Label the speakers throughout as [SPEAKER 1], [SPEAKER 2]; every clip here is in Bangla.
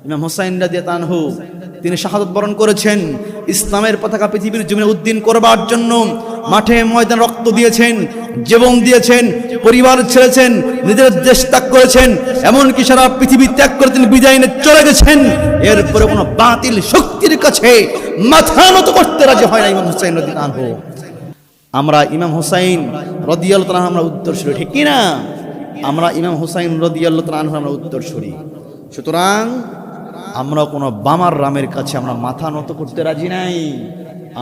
[SPEAKER 1] ইমাম হুসাইন রাদিয়াল্লাহু আনহু তিনি শাহাদাত বরণ করেছেন। ইসলামের পতাকা পৃথিবীর জমিনে উদ্দিন করবার জন্য মাঠে ময়দানে রক্ত দিয়েছেন, জীবন দিয়েছেন, পরিবার ছেড়েছেন, নিজের দেশ ত্যাগ করেছেন, এমনকি সারা পৃথিবী ত্যাগ করে তিনি বিদায় নিয়ে চলে গেছেন। এরপরে কোনো বাতিল শক্তির কাছে মাথা নত করতে রাজি হয় না ইমাম হুসাইন রাদিয়াল্লাহু আনহু। আমরা ইমাম হুসাইন রাদিয়াল্লাহু তাআলা আমরা উত্তরসূরি, ঠিক কি না? আমরা ইমাম হুসাইন রাদিয়াল্লাহু তাআলা আমরা উত্তরসূরি। সুতরাং আমরা কোনো বামার রামের কাছে আমরা মাথা নত করতে রাজি নাই।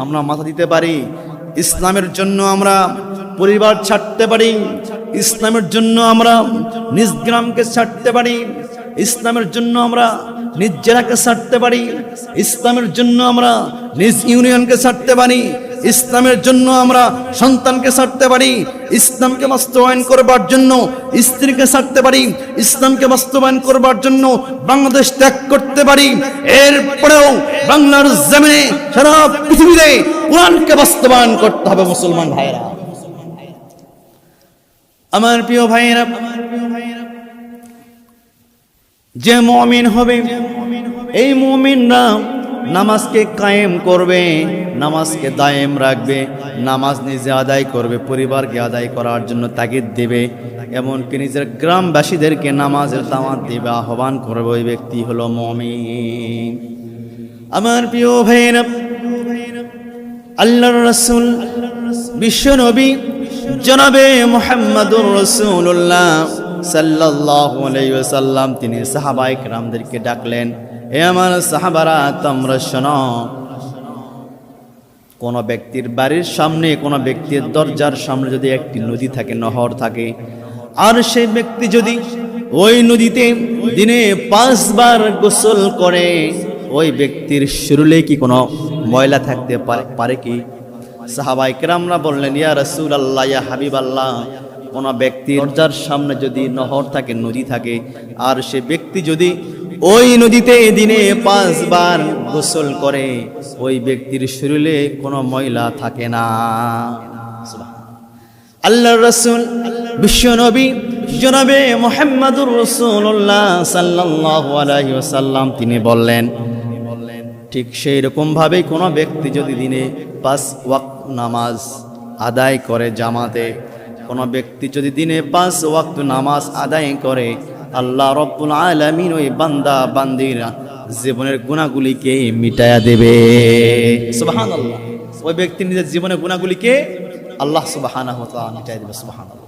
[SPEAKER 1] আমরা মাথা দিতে পারি, ইসলামের জন্য আমরা পরিবার ছাড়তে পারি, ইসলামের জন্য আমরা নিজ গ্রামকে ছাড়তে পারি, ইসলামের জন্য আমরা নিজ জেলাকে ছাড়তে পারি, ইসলামের জন্য আমরা নিজ ইউনিয়নকে ছাড়তে পারি, ইসলামের জন্য আমরা সন্তানকে ছাড়তে পারি, ইসলামকে বাস্তবায়ন করবার জন্য স্ত্রীকে ছাড়তে পারি, ইসলামকে বাস্তবায়ন করবার জন্য বাংলাদেশ ত্যাগ করতে পারি। এরপরেও বাংলার জমিনে সারা পৃথিবীতে কোরআনকে বাস্তবায়ন করতে হবে। মুসলমান ভাইয়েরা, আমার প্রিয় ভাইয়েরা, যে মুমিন হবে এই মুমিনরা নামাজকে কায়েম করবে, নামাজকে দায়েম রাখবে, নামাজ নিজে আদায় করবে, পরিবারকে আদায় করার জন্য তাগিদ দেবে, এমনকি নিজের গ্রামবাসীদেরকে নামাজের দাওয়াত দেবে, আহ্বান করবে। ওই ব্যক্তি হলো মুমিন। আমার প্রিয় ভাইয়েরা, আল্লাহর রাসূল বিশ্বনবী জনাবে মুহাম্মদুর রাসূলুল্লাহ সাল্লাল্লাহু আলাইহি ওয়াসাল্লাম তিনি সাহাবায়ে কেরামদেরকে ডাকলেন, এ আমার সাহাবারা তোমরা শোনো, কোন ব্যক্তির বাড়ির সামনে, কোন ব্যক্তির দরজার সামনে যদি একটি নদী থাকে, নহর থাকে, আর সেই ব্যক্তি যদি ওই নদীতে দিনে 5 বার গোসল করে, ওই ব্যক্তির শরীরে কি কোনো ময়লা থাকতে পারে কি? সাহাবায়ে কেরামরা বললেন, ইয়া রাসূলুল্লাহ, ইয়া হাবিবাল্লাহ, কোন ব্যক্তির দরজার সামনে যদি নহর থাকে, নদী থাকে, আর সে ব্যক্তি যদি ওই নদীতে দিনে 5 বার গোসল করে, ওই ব্যক্তির শরীরে কোনো ময়লা থাকে না। আল্লাহর রাসূল বিশ্বনবী জনাবে মুহাম্মদুর রাসূলুল্লাহ সাল্লাল্লাহু আলাইহি ওয়াসাল্লাম তিনি বললেন, ঠিক সেই রকম ভাবে কোনো ব্যক্তি যদি দিনে 5 ওয়াক্ত নামাজ আদায় করে জামাতে, কোনো ব্যক্তি যদি দিনে 5 ওয়াক্ত নামাজ আদায় করে, আল্লাহ রব্বুল আলামিন ওই বান্দা বান্দির জীবনের গুনাহগুলিকে মিটায়া দেবে। সুবহানাল্লাহ। ওই ব্যক্তি নিজের জীবনের গুনাহগুলিকে আল্লাহ সুবহানাহু ওয়া তাআলা মিটায়া দেবে। সুবহানাল্লাহ।